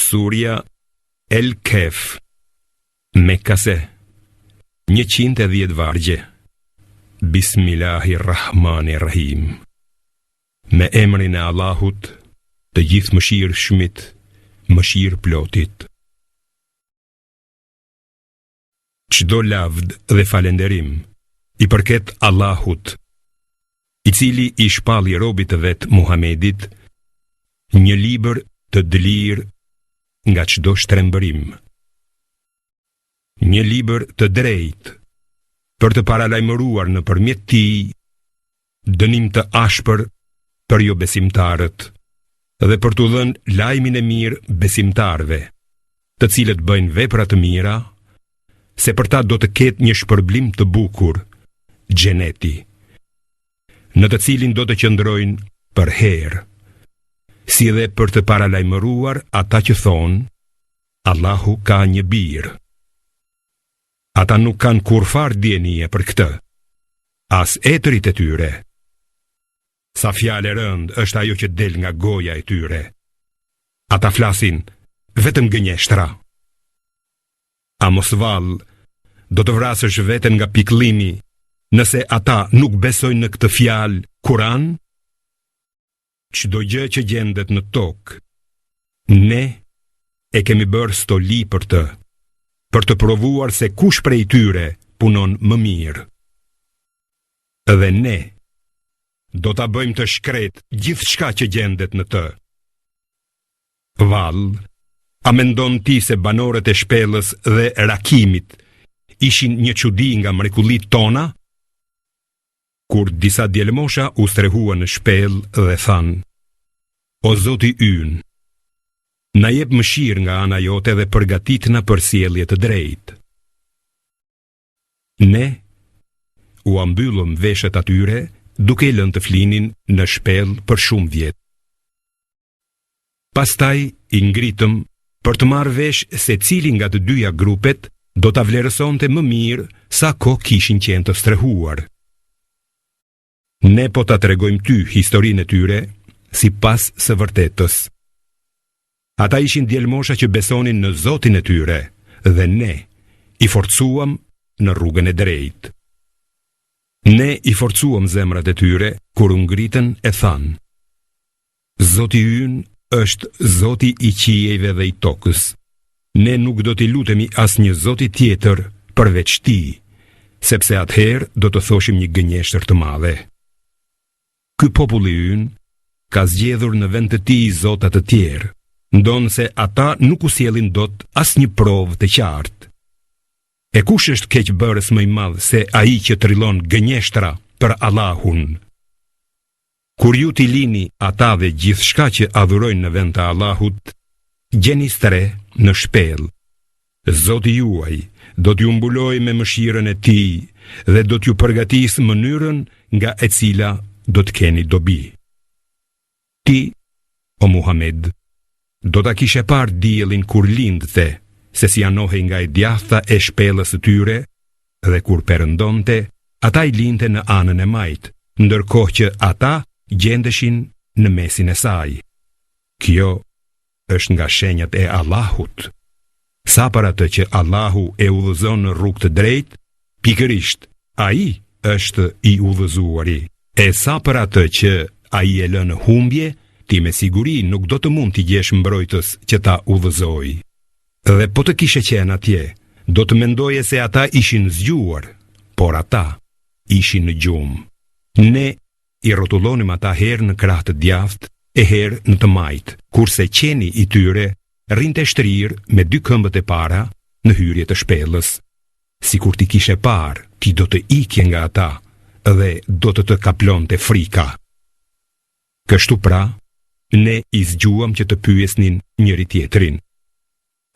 Surja El Kef, Mekase, 110 vargje. Bismillahirrahmanirrahim. Me emrin e Allahut, të gjithë mëshirë shumit, mëshirë plotit. Çdo lavd dhe falenderim i përket Allahut, i cili i shpalli robit të vet Muhamedit një libër të dëlirë nga çdo shtrembërim. Një libër të drejtë për të paralajmëruar nëpërmjet tij dënim të ashpër për jo besimtarët dhe për t'u dhënë lajmin e mirë besimtarëve, të cilët bëjnë vepra të mira, se për ta do të ketë një shpërblim të bukur, xheneti, në të cilin do të qëndrojnë për herë, si dhe për të paralajmëruar ata që thonë, Allahu ka një birë. Ata nuk kanë kurfar dienie për këtë, as etërit e tyre. Sa fjalë e rëndë është ajo që del nga goja e tyre. Ata flasin vetëm gënjeshtra. A mos vallë, do të vrasësh veten nga pikëllimi nëse ata nuk besojnë në këtë fjalë Kur'an? Çdo gjë që gjendet në tokë, ne e kemi bërë stoli për të provuar se kush prej tyre punon më mirë. Dhe ne do ta bëjmë të shkret gjithçka që gjendet në të. Vallë, a mendon ti se banorët e shpellës dhe rakimit ishin një çudi nga mrekullitë tona? Kur disa djelmosha u strehuan në shpellë dhe thanë, o Zoti ynë, na jep mëshirë nga ana jote dhe përgatitna për sjellje të drejtë. Ne u ambyllëm veshët atyre duke i lënë të flinin në shpellë për shumë vjet. Pastaj i ngritëm për të marrë vesh se cili nga të dyja grupet do ta vlerësonte më mirë sa kohë kishin qenë të strehuar. Ne po ta tregojmë ty historinë e tyre sipas së vërtetës. Ata ishin djelmosha që besonin në Zotin e tyre dhe ne i forcuam në rrugën e drejtë. Ne i forcuam zemrat e tyre kur u ngritën e thanë, Zoti ynë është Zoti i qiejve dhe i tokës. Ne nuk do t'i lutemi asnjë zoti tjetër përveç tij, sepse atëherë do të thoshim një gënjeshtër të madhe. Ky populli ynë ka zgjedhur në vend të tij zota të tjerë, ndonë se ata nuk u sjellin dot asnjë provë të qartë. E kush është keqbërës më i madh se ai që trillon gënjeshtra për Allahun? Kur ju t'i lini ata dhe gjithçka që adhurojnë në vend të Allahut, gjeni stre në shpellë. Zoti juaj do t'ju mbulojë me mëshirën e tij dhe do t'ju përgatisë mënyrën nga e cila do të keni dobi. Ti, o Muhammed, do ta kishe parë diellin kur lindte, se si anohej nga e djathta e shpellës së tyre, dhe kur perëndonte, ata i linte në anën e majtë, ndërkohë që ata gjendeshin në mesin e saj. Kjo është nga shenjat e Allahut. Sa për atë që Allahu e udhëzon në rrugë të drejtë, pikërisht ai është i udhëzuari. E sa për atë që ai e lën në humbje, ti me siguri nuk do të mund t'i gjesh mbrojtës që ta udhëzoj. Dhe po të kishe qenë atje, do të mendoje se ata ishin zgjuar, por ata ishin në gjumë. Ne i rrotullonim ata herë në krah të djathtë e herë në të majtë, kurse qeni i tyre rrinte shtrirë me 2 këmbët e para në hyrje të shpellës. Sikur ti kishe parë, ti do të ikje nga ata dhe do të kaplonte frika. Kështu pra, ne i zgjuam që të pyesnin njëri tjetrin.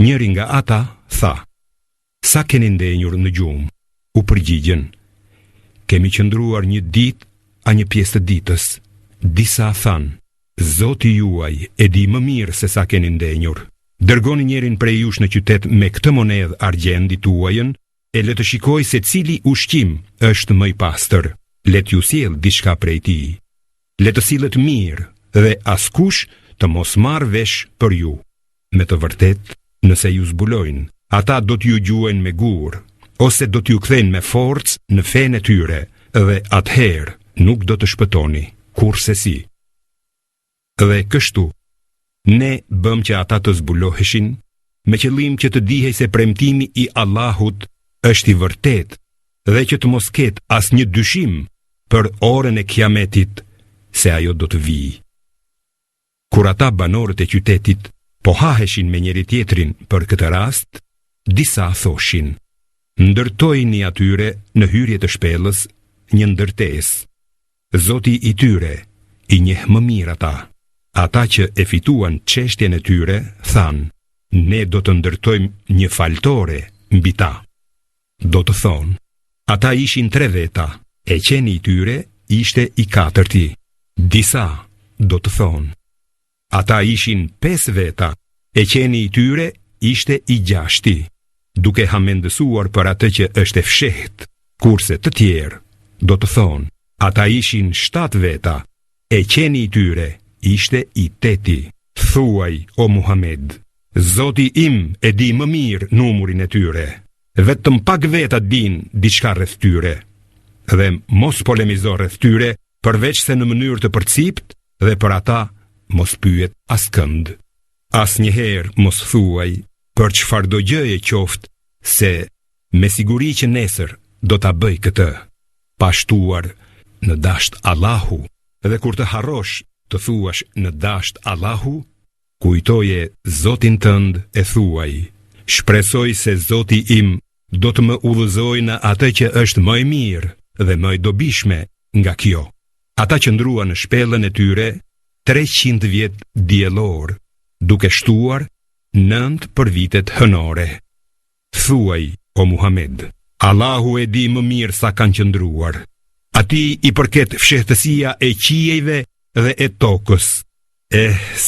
Njëri nga ata tha, sa keni ndenjur në gjumë? U përgjigjen, kemi qëndruar një ditë a një pjesë të ditës. Disa thanë, Zoti juaj e di më mirë se sa keni ndenjur. Dërgoni njërin prej jush në qytet me këtë monedhë argjendi tuajën e le të shikoj se cili ushqim është më i pastër. Le t'ju sjell diçka prej tij. Le të sillet mirë dhe askush të mos marrë vesh për ju. me të vërtet, nëse ju zbulojnë, ata do t'ju gjuajnë me gur, ose do t'ju kthejnë me forcë në fenë e tyre, dhe atëherë nuk do të shpëtoni, kurse si. Dhe kështu, ne bëm që ata të zbuloheshin, me qëllim që të dihej se premtimi i Allahut është i vërtet, dhe që të mos ketë asnjë dyshim për orën e kiametit, se ajo do të vijë. Kur ata banorët e qytetit po haheshin me njëri tjetrin për këtë rast, disa thoshin: ndërtojni atyre në hyrje të shpellës një ndërtesë. Zoti i tyre i njeh më mirë ata. Ata që e fituan çështjen e tyre thanë: ne do të ndërtojmë një faltore mbi ta. Do të thonë, ata ishin 3 veta, e qeni i tyre ishte i 4-ti. Disa do të thonë, ata ishin 5 veta, e qeni i tyre ishte i 6-ti, duke hamendësuar për atë që është e fshehtë, kurse të tjerë do të thonë, ata ishin 7 veta, e qeni i tyre ishte i 8-ti. Thuaj, o Muhammed, Zoti im e di më mirë numrin e tyre, vetëm pak veta din diçka rreth tyre, dhe mos polemizo rreth tyre, përveç se në mënyrë të përcipt, dhe për ata mos pyet askënd. Asnjëherë mos thuaj për çfarëdo gjëje qoftë se me siguri që nesër do ta bëj këtë, pa shtuar në dasht Allahu, dhe kur të harrosh të thuash në dasht Allahu, kujtoje Zotin tënd e thuaj: shpresoj se Zoti im do të më udhëzojë në atë që është më e mirë dhe më e dobishme nga kjo. Ata qëndruan në shpellën e tyre 300 vjet diellor, duke shtuar 9 për vitet hënore. Thuaj, o Muhammed, Allahu e di më mirë sa kanë qëndruar. Atij i përket fshehtësia e qiejve dhe e tokës.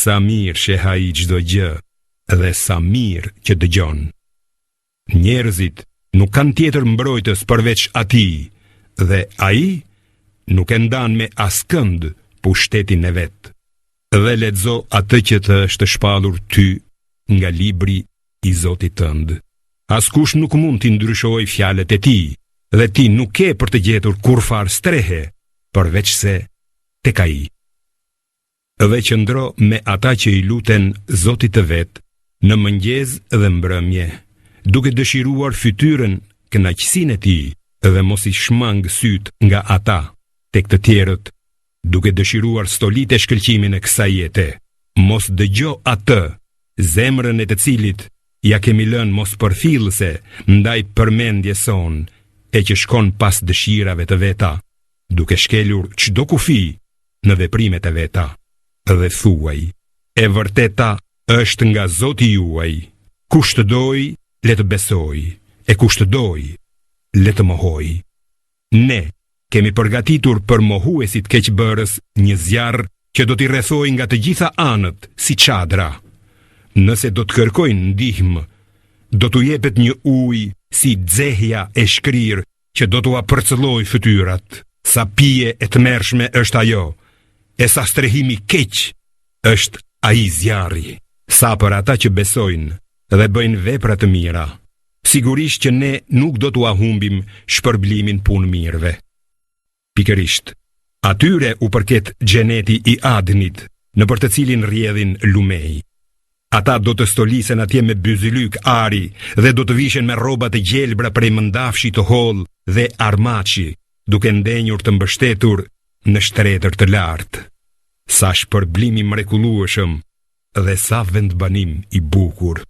Sa mirë sheh ai çdo gjë, dhe sa mirë që dëgjon. Njerëzit nuk kanë tjetër mbrojtës përveç atij, dhe ai nuk e ndan me askënd pushtetin e vet. Dhe lexo atë që të është shpallur ty nga libri i Zotit tënd. Askush nuk mund t'i ndryshojë fjalët e tij, dhe ti nuk ke për të gjetur kurfar strehe përveç se tek ai. Dhe qëndro me ata që i luten Zotit të vet në mëngjes dhe mbrëmje, duke dëshiruar fytyrën kënaqësinë e tij, dhe mos i shmang syt nga ata tek të tjerët, duke dëshiruar stolit e shkëlqimin e kësaj jete. Mos dëgjo atë, zemrën e të cilit ja kemi lënë mos përfillëse ndaj përmendjes son, e që shkon pas dëshirave të veta, duke shkelur çdo kufi në veprimet e veta. Dhe thuaj, e vërteta është nga Zoti juaj. Kush të doj, le të besoj, e kush të doj, le të mohoj. Ne kemi përgatitur për mohuesit keqbërës një zjarr që do t'i rrethoj nga të gjitha anët si çadra. Nëse do të kërkojnë ndihmë, do t'u jepet një ujë si xehja e shkrirë që do t'u apërcëlloj fytyrat. Sa pije e tmerrshme është ajo, e sa strehimi keq është ai zjarri. Sa për ata që besojnë dhe bëjnë vepra të mira, sigurisht që ne nuk do t'u humbim shpërblimin punë mirëve. Pikërisht, atyre u përket xheneti i Adnit, në për të cilin rrjedhin lumej. Ata do të stolisen atje me byzylyk ari dhe do të vishen me rroba të gjelbra prej mëndafshi të hollë dhe armaçi, duke ndenjur të mbështetur në shtretër të lartë. Sa shpërblim i mrekullueshëm dhe sa vendbanim i bukur.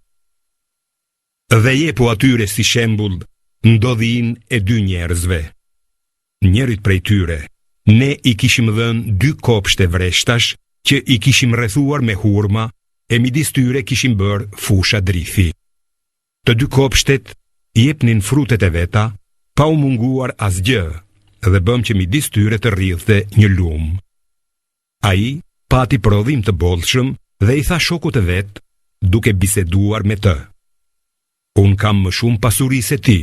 Dhe jepu atyre si shembull ndodhin e 2 njerëzve. Njërit prej tyre ne i kishim dhënë 2 kopshte vreshtash që i kishim rrethuar me hurma, e midis tyre kishim bërë fusha drithi. Të 2 kopshtet i jepnin frutet e veta, pa u munguar asgjë, dhe bëm që midis tyre të rrjedhte një lum. Ai pati prodhim të bollshëm dhe i tha shokut të vet, duke biseduar me të: unë kam më shumë pasuri se ti,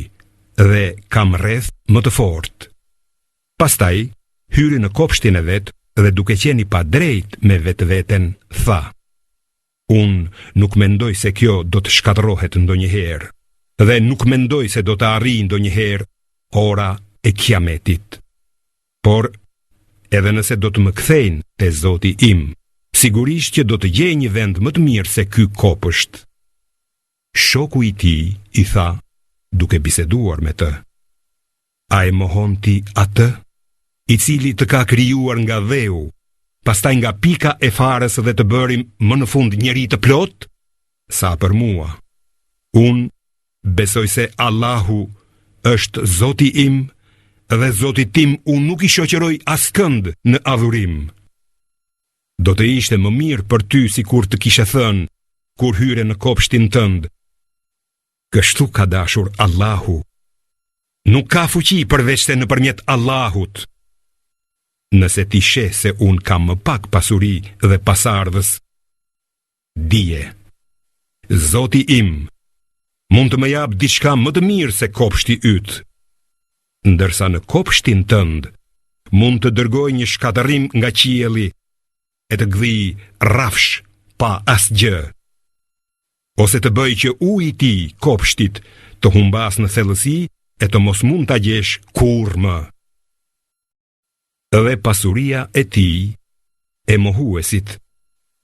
dhe kam rreth më të fortë. Pastaj hyri në kopshtin e vet dhe duke qenë i padrejtë me vetveten tha: Unë nuk mendoj se kjo do të shkatërrohet ndonjëherë, dhe nuk mendoj se do të arrijë ndonjëherë ora e kiametit. Por, edhe nëse do të më kthejnë te Zoti im, sigurisht që do të gjej një vend më të mirë se ky kopësht. Shoku i tij i tha, duke biseduar me të: A e mohon ti atë, i cili të ka krijuar nga dheu, pastaj nga pika e farës dhe të bërim më në fund njeri të plot? Sa për mua, unë besoj se Allahu është Zoti im, dhe Zoti tim unë nuk i shoqëroj askënd në adhurim. Do të ishte më mirë për ty si kur të kishe thënë, kur hyre në kopshtin tënd: Kështu ka dashur Allahu. Nuk ka fuqi përveç se nëpërmjet Allahut. Nëse ti sheh se unë kam më pak pasuri dhe pasardhës, dije, Zoti im mund të më jap diçka më të mirë se kopshti yt. Ndërsa në kopshtin tënd mund të dërgoj një shkatërim nga qielli e të gdhi rrafsh pa asgjë, ose të bëj që uji i tij kopshtit të humbas në thellësi e të mos mund ta gjesh kurrë më. Dhe pasuria e tij e mohuesit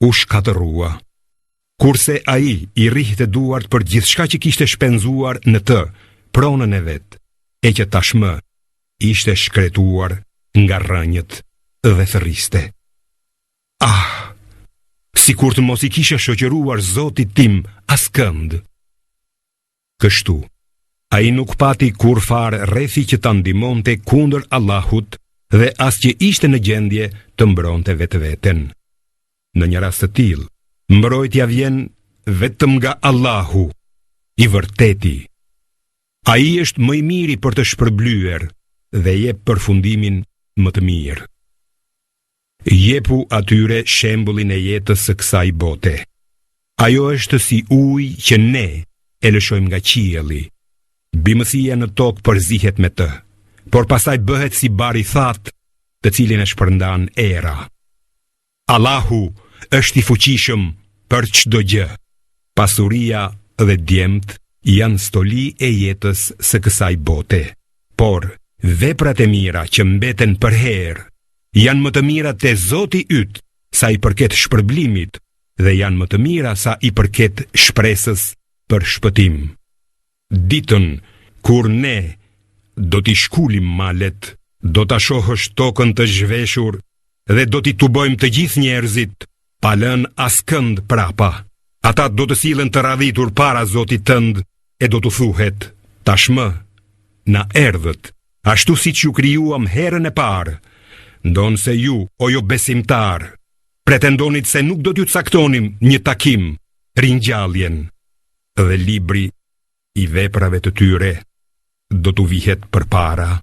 u shkatërrua, kurse ai i rrihte duart për gjithçka që kishte shpenzuar në të, pronën e vet, e që tashmë ishte shkretuar nga rrënjët dhe thërriste. Ah, sikur të mos i kishe shoqëruar Zotit tim askënd. Kështu, ai nuk pati kur fare rrethi që ta ndihmonte kundër Allahut dhe as që ishte në gjendje të mbronte vetveten. Në një rast të tillë, mbrojtja vjen vetëm nga Allahu, i vërteti. Ai është më i miri për të shpërblyer dhe jep përfundimin më të mirë. Jepu atyre shembullin e jetës së kësaj bote. Ajo është si ujë që ne e lëshojmë nga qielli. Bimësia në tokë përzihet me të, por pastaj bëhet si bar i thatë, të cilin e shpërndan era. Allahu është i fuqishëm për çdo gjë. Pasuria dhe djemt janë stoli e jetës së kësaj bote, por veprat e mira që mbeten për herë janë më të mira te Zoti yt sa i përket shpërblimit dhe janë më të mira sa i përket shpresës për shpëtim. Ditën kur ne do t'i shkulim malet, do t'a shohësh tokën të zhveshur dhe do t'i tubojmë të gjithë njerëzit, pa lënë askënd prapa. Ata do të sillen të radhitur para Zotit tënd e do të thuhet: Tashmë na erdhët, ashtu siç ju krijuam herën e parë. Ndonë se ju, o jo besimtar, pretendonit se nuk do t'ju caktonim një takim, ringjalljen, dhe libri i veprave të tyre do t'u vihet përpara,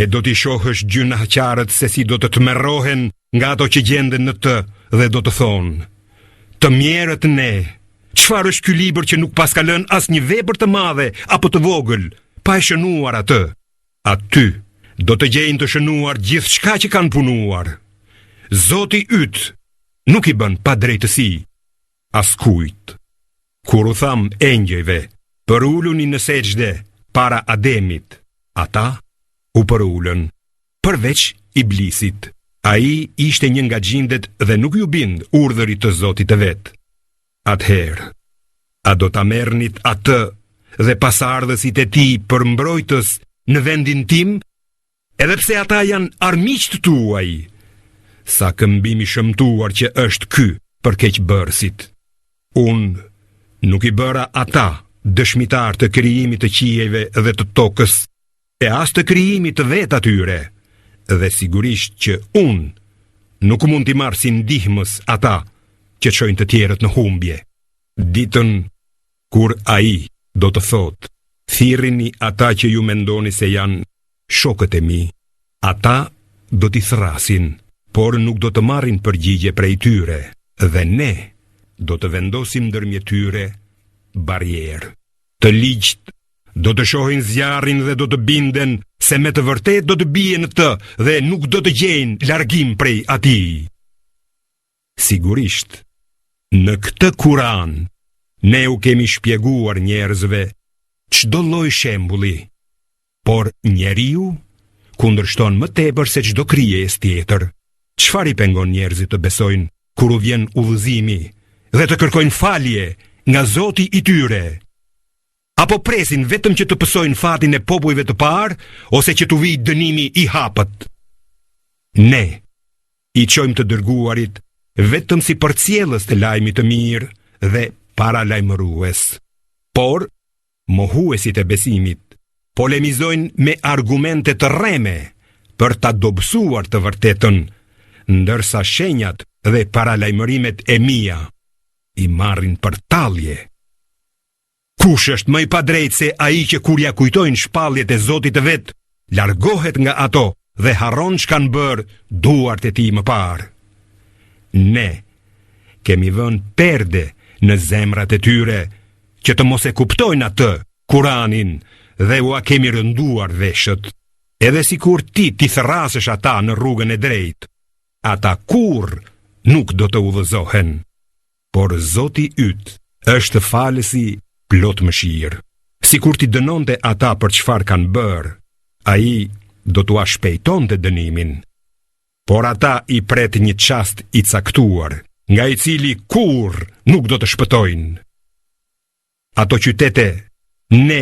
e do t'i shohësh gjunaqarët se si do të tmerrohen nga ato që gjenden në të dhe do të thonë: Të mjerët ne, çfarë është ky libër që nuk paska lënë asnjë vepër të madhe apo të vogël, pa e shënuar atë? Aty do të gjejnë të shënuar gjithçka që kanë punuar. Zoti yt nuk i bën pa drejtësi askujt. Kur u tham engjëjve, përuluni në sejdë para Ademit, ata u përulën, përveç Iblisit. Ai ishte një nga gjindet dhe nuk ju bind urdhërit të Zotit të vet. Atëherë, a do ta merrnit atë dhe pasardhësit e tij për mbrojtës në vendin tim? Edhe pse ata janë armiqtë tuaj, sa këmbimi shëmtuar që është ky për keqbërësit. Unë nuk i bëra ata dëshmitar të krijimit të qiejve dhe të tokës, e as të krijimit të vet atyre, dhe sigurisht që unë nuk mund t'i marr si ndihmës ata që çojnë të tjerët në humbje. Ditën kur ai do të thotë: Thirrini ata që ju mendoni se janë shokët e mi, ata do t'i thrasin, por nuk do të marrin përgjigje prej tyre, dhe ne do të vendosim ndërmjet tyre barierë. Të ligjt do të shohin zjarrin dhe do të binden se me të vërtet do të bien në të dhe nuk do të gjejnë largim prej atij. Sigurisht, Në këtë Kuran, ne u kemi shpjeguar njerëzve çdo lloj shembulli, por njeriu kundërshton më tepër se çdo krijesë tjetër. Çfarë i pengon njerëzit të besojnë kur u vjen udhëzimi dhe të kërkojnë falje nga Zoti i tyre? Apo presin vetëm që të pësojnë fatin e popujve të parë, ose që t'u vijë dënimi i hapët? Ne i çojmë të dërguarit vetëm si përcjellës të lajmit të mirë dhe paralajmërues. Por mohuesit e besimit polemizojnë me argumente të rreme për ta dobësuar të vërtetën, ndërsa shenjat dhe paralajmërimet e mia i marrin për tallje. Kush është më i padrejtë se ai që kur ja kujtojnë shpalljet e Zotit të vet, largohet nga ato dhe harron çka kanë bërë duart e tij më parë? Ne kemi vënë perde në zemrat e tyre që të mos e kuptojnë atë Kuranin dhe ua kemi rënduar veshët. Edhe sikur ti therrasësh ata në rrugën e drejtë, ata kurrë nuk do të udhëzohen. Por Zoti yt është falësi plot mëshirë. Sikur ti dënonte ata për çfarë kanë bërë, ai do t'ua shpejtonte dënimin. Por ata i pret një çast i caktuar, nga i cili kurrë nuk do të shpëtojnë. Ato qytete ne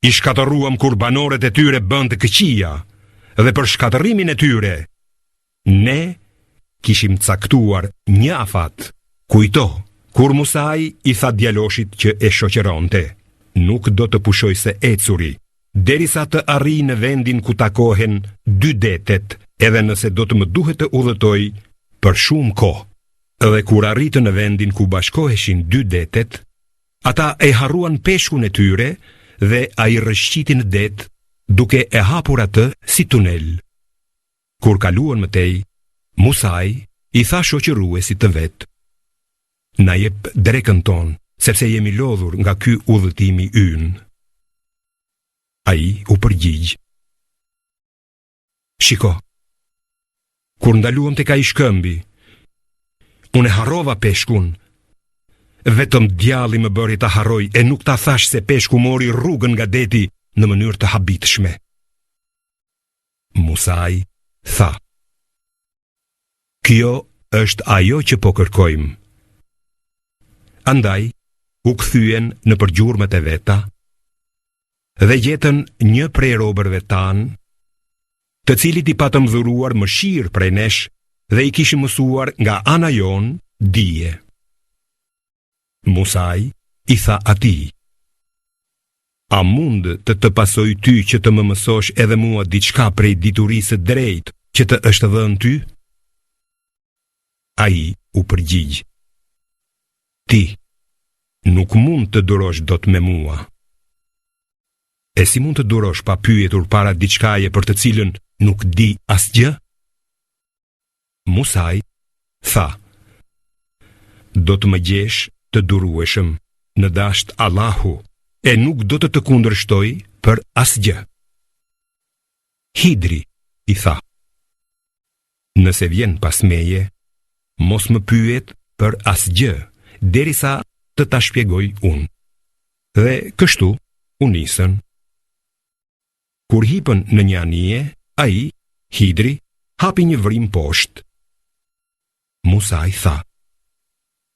i shkatëruam kur banorët e tyre bënd të këqija, dhe për shkatërimin e tyre ne kishim caktuar një afat. Kujto, kur Musai i tha djaloshit që e shoqëronte, nuk do të pushoj se ecuri, derisa të arrijë në vendin ku takohen dy detet, edhe nëse do të më duhet të udhëtoj për shumë kohë. Dhe kur arritën në vendin ku bashkoheshin dy detet, ata e harruan peshkun e tyre dhe a i rëshqitin në det, duke e hapur atë si tunel. Kur kaluan mëtej, Musai i tha shoqëruesit të vet: na jep drekën ton, sepse jemi lodhur nga ky udhëtimi ynë. Ai u përgjigj: shiko, kur ndaluam tek ai shkëmbi, unë harrova peshkun. Vetëm djalli më bëri ta harroj e nuk ta thash se peshku mori rrugën nga deti në mënyrë të habitshme. Musai tha: kjo është ajo që po kërkojmë. Andaj u kthyen në përgjurmët e veta dhe gjetën një prej robërve tanë, të cilit i patëm dhuruar mëshirë prej nesh dhe i kishim mësuar nga ana jon dije. Musai i tha atij: a mund të pasoj ty që të më mësosh edhe mua diçka prej diturisë drejt që të është dhënë ty? Ai u përgjigj: ti nuk mund të durosh dot me mua. E si mund të durosh pa pyetur para diçkaje për të cilën nuk di asgjë? Musai tha: do të më gjesh të durueshëm në dasht Allahu, e nuk do të kundërshtoj për asgjë. Hidri i tha: nëse vjen pas meje, mos më pyet për asgjë, derisa të ta shpjegoj unë. Dhe kështu u nisën. Kur hipën në një anije, ai, Hidri, hapi një vrim poshtë. Musai tha: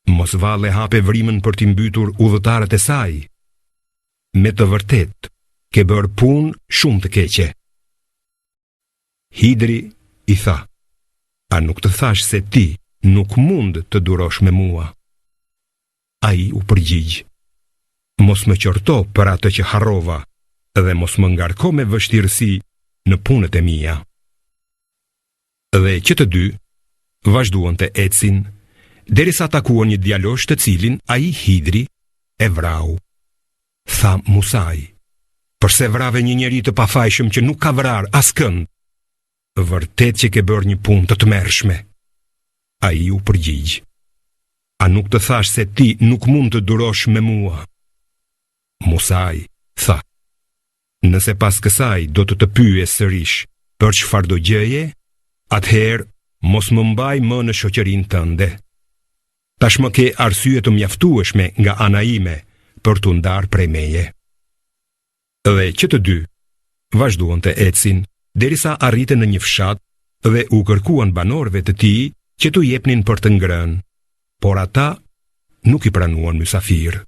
mos valle hape vrimën për t'i mbytur udhëtarët e saj. Me të vërtet, ke bërë punë shumë të keqe. Hidri i tha: a nuk të thash se ti nuk mund të durosh me mua? Ai u përgjigj: mos më qorto për atë që harrova dhe mos më ngarko me vështirësi në punët e mia. Dhe që të dy vazhduan të ecin, derisa takuan një djalosh të cilin ai, Hidri, e vrau. Tha Musai: përse vrave një njeri të pafajshëm që nuk ka vrar askënd? Vërtet që ke bërë një punë të tmerrshme. Ai u përgjigj: a nuk të thash se ti nuk mund të durosh me mua? Musai tha: nëse pas kësaj do të pyes sërish për çfarë do gjëje, atëherë mos më mbaj më në shoqërinë tënde. Tashmë ke arsye të mjaftueshme nga ana ime për t'u ndarë prej meje. Dhe që të dy vazhduan të ecin, derisa arritën në një fshat dhe u kërkuan banorëve të tij që t'u jepnin për të ngrënë, por ata nuk i pranuan mysafir.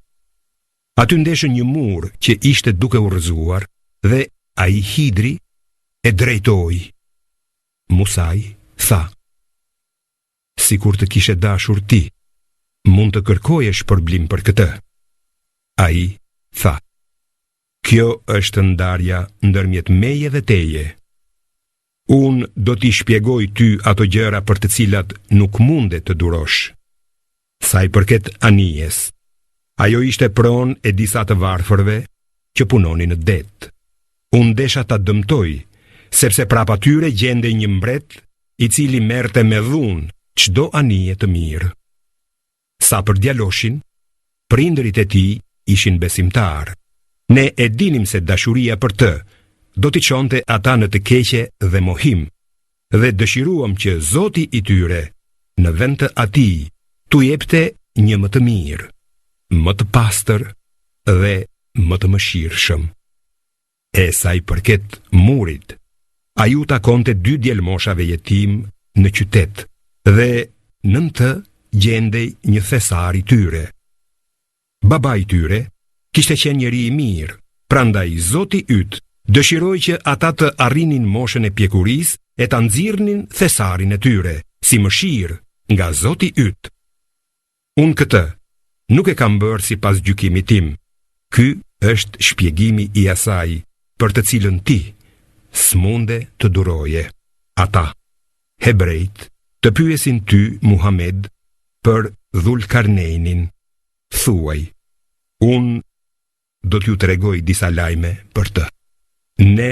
Aty ndeshën një mur që ishte duke u rrëzuar dhe ai hidri e drejtoi. Musaj tha: "Sikur të kishe dashur ti, mund të kërkojesh përblim për këtë." Ai tha: "Kjo është ndarja ndërmjet meje dhe teje. Unë do t'i shpjegoj ty ato gjëra për të cilat nuk mundet të durosh." Sa i përket anijes, ajo ishte pronë e disa të varfërve që punonin në det. Unë desha ta dëmtoj, sepse prapa tyre gjendej një mbret i cili merrte me dhunë çdo anije të mirë. Sa për djaloshin, prindërit e tij ishin besimtar. Ne e dinim se dashuria për të do t'i çonte ata në të keqe dhe mohim, dhe dëshiruam që Zoti i tyre në vend të atij t'u jepte një më të mirë, më të pastër dhe më të mëshirshëm. E sa i përket murit, ai u takonte 2 djelmoshave jetim në qytet dhe nën të gjendej një thesar i tyre. Babai i tyre kishte qenë njeri i mirë, prandaj Zoti yt dëshiroi që ata të arrinin moshën e pjekurisë e ta nxirrnin thesarin e tyre, si mëshirë nga Zoti yt. Unë këtë nuk e kam bërë sipas gjykimit tim. Ky është shpjegimi i asaj për të cilën ti s'munde të duroje. Ata, hebrejt, të pyesin ty, Muhammed, për Dhul-Karneinin. Thuaj: unë do t'ju tregoj disa lajme për të. Ne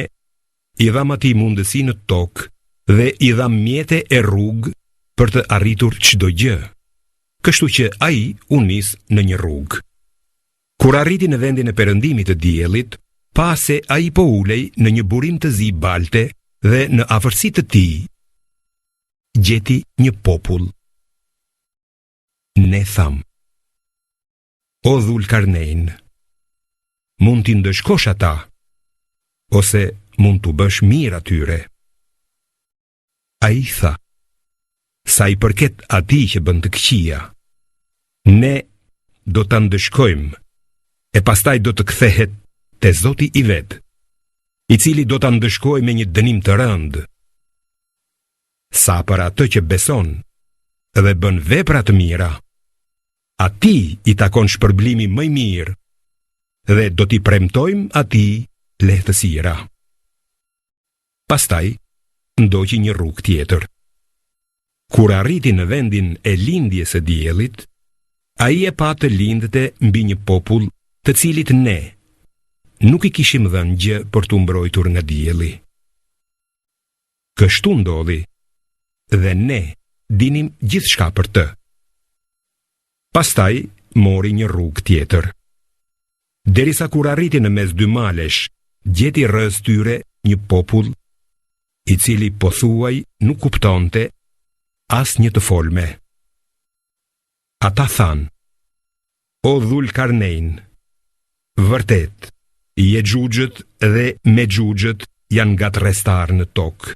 i dham atij mundësi në tokë dhe i dham mjete e rrugë për të arritur çdo gjë. Kështu që ai u nis në një rrugë. Kur arriti në vendin e perëndimit të diellit, pa se ai po ulej në një burim të zi balte dhe në afërsi të tij gjeti një popull. Ne tham: o Dhul-Karnein, mund t'i ndëshkosh ata, ose mund t'u bësh mirë atyre. Ai tha: sa i përket atij që bën të këqija, ne do ta ndëshkojmë, e pastaj do të kthehet te Zoti i vet, i cili do ta ndëshkojë me një dënim të rëndë. Sa për atë që beson dhe bën vepra të mira, atij i takon shpërblimi më i mirë dhe do t'i premtojmë atij lehtësira. Pastaj ndoqi një rrugë tjetër. Kur arriti në vendin e lindjes së diellit, ai e pa të lindte mbi një popull të cilit ne nuk i kishim dhënë gjë për t'u mbrojtur nga dielli. Kështu ndodhi, dhe ne dinim gjithçka për të. Pastaj mori një rrugë tjetër. Derisa kur arriti në mes dy malesh, gjeti rreth tyre një popull i cili pothuaj nuk kuptonte as një të folme. Ata than: o Dhul-Karnein, vërtet, Jexhuxhët dhe Mexhuxhët janë gatrestar në tokë.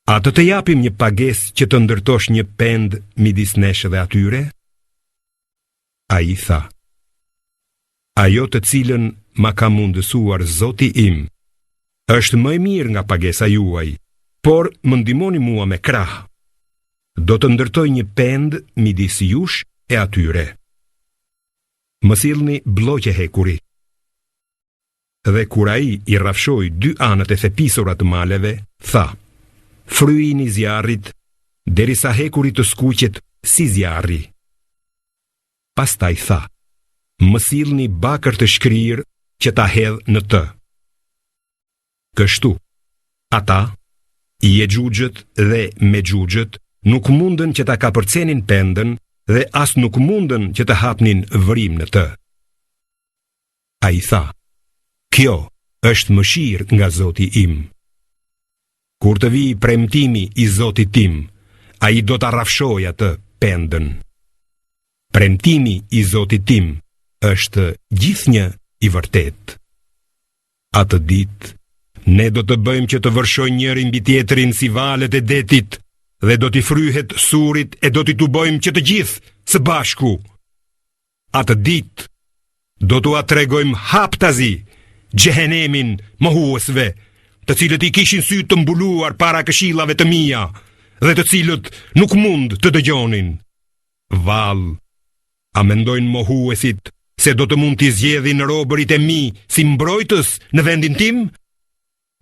A të japim një pagesë që të ndërtosh një pend midis nesh dhe atyre? Ai tha: ajo të cilën ma ka mundësuar Zoti im është më e mirë nga pagesa juaj, por më ndihmoni mua me krah. Do të ndërtoj një pend midis jush e atyre. Më sillni blloqe hekuri. Dhe kur ai i rrafshoi 2 anët e thepisura të maleve, tha: fryini zjarrit derisa hekuri të skuqet si zjarri. Pastaj tha: më sillni bakër të shkrirë që ta hedh në të. Kështu, ata, Jexhuxhët dhe Mexhuxhët, nuk mundën që ta kapërcenin pendën dhe as nuk mundën që të hapnin vërim në të. Ai tha: kjo është mëshirë nga Zoti im. Kur të vijë premtimi i Zotit tim, ai do ta rrafshojë atë pendën. Premtimi i Zotit tim është gjithnjë i vërtet. Atë ditë, ne do të bëjmë që të vërshojnë njëri mbi tjetrin si valet e detit, dhe do t'i fryhet surit e do t'i tubojmë që të gjithë së bashku. Atë ditë, do t'u atregojmë haptazi xhehenemin mohuesve, të cilët i kishin sy të mbuluar para këshillave të mia, dhe të cilët nuk mund të dëgjonin. Vallë, a mendojnë mohuesit se do të mund t'i zgjedhin robërit e mi si mbrojtës në vendin tim?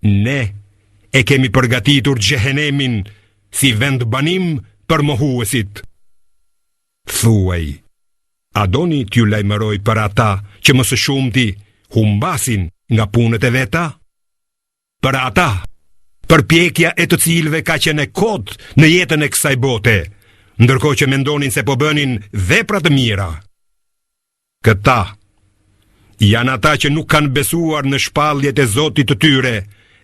Ne e kemi përgatitur xhehenemin si vend banim për mohuesit. Thuaj, a doni t'ju lajmëroj për ata që më së shumti humbasin nga punët e veta? Për ata, përpjekja e të cilëve ka qenë kot në jetën e kësaj bote, ndërkohë që mendonin se po bënin vepra të mira. Këta janë ata që nuk kanë besuar në shpalljet e Zotit të tyre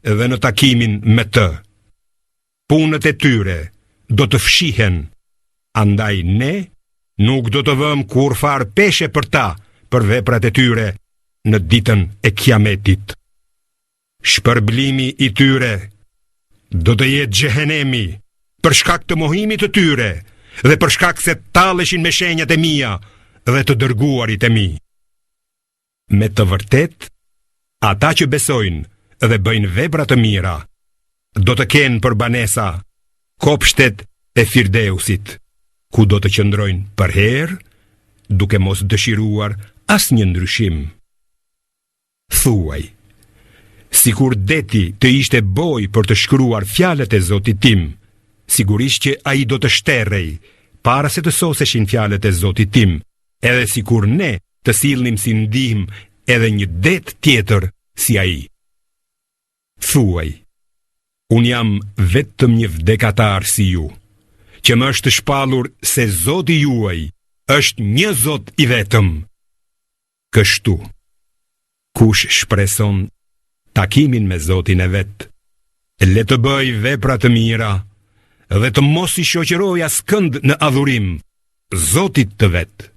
dhe në takimin me të. Punët e tyre do të fshihen, andaj ne nuk do të vëmë kurfar peshe për ta për veprat e tyre në ditën e Kiametit. Shpërblimi i tyre do të jetë xhehenemi për shkak të mohimit të tyre dhe për shkak se talleshin me shenjat e mia dhe të dërguarit e mi. Me të vërtet, ata që besojnë dhe bëjnë vepra të mira do të kenë për banesa kopshtet e Firdeusit, ku do të qëndrojnë për herë, duke mos dëshiruar asnjë ndryshim. Thuaj, sikur deti të ishte boj për të shkruar fjalët e Zotit tim, sigurisht që ai do të shterrej para se të soseshin fjalët e Zotit tim, edhe sikur ne të sillnim si ndihmë edhe një det tjetër si ai. Thuaj, unë jam vetëm një vdekatar si ju, që më është shpallur se Zoti juaj është një Zot i vetëm. Kështu, kush shpreson takimin me Zotin e vet, le të bëj vepra të mira dhe të mos i shoqëroj askënd në adhurim Zotit të vet.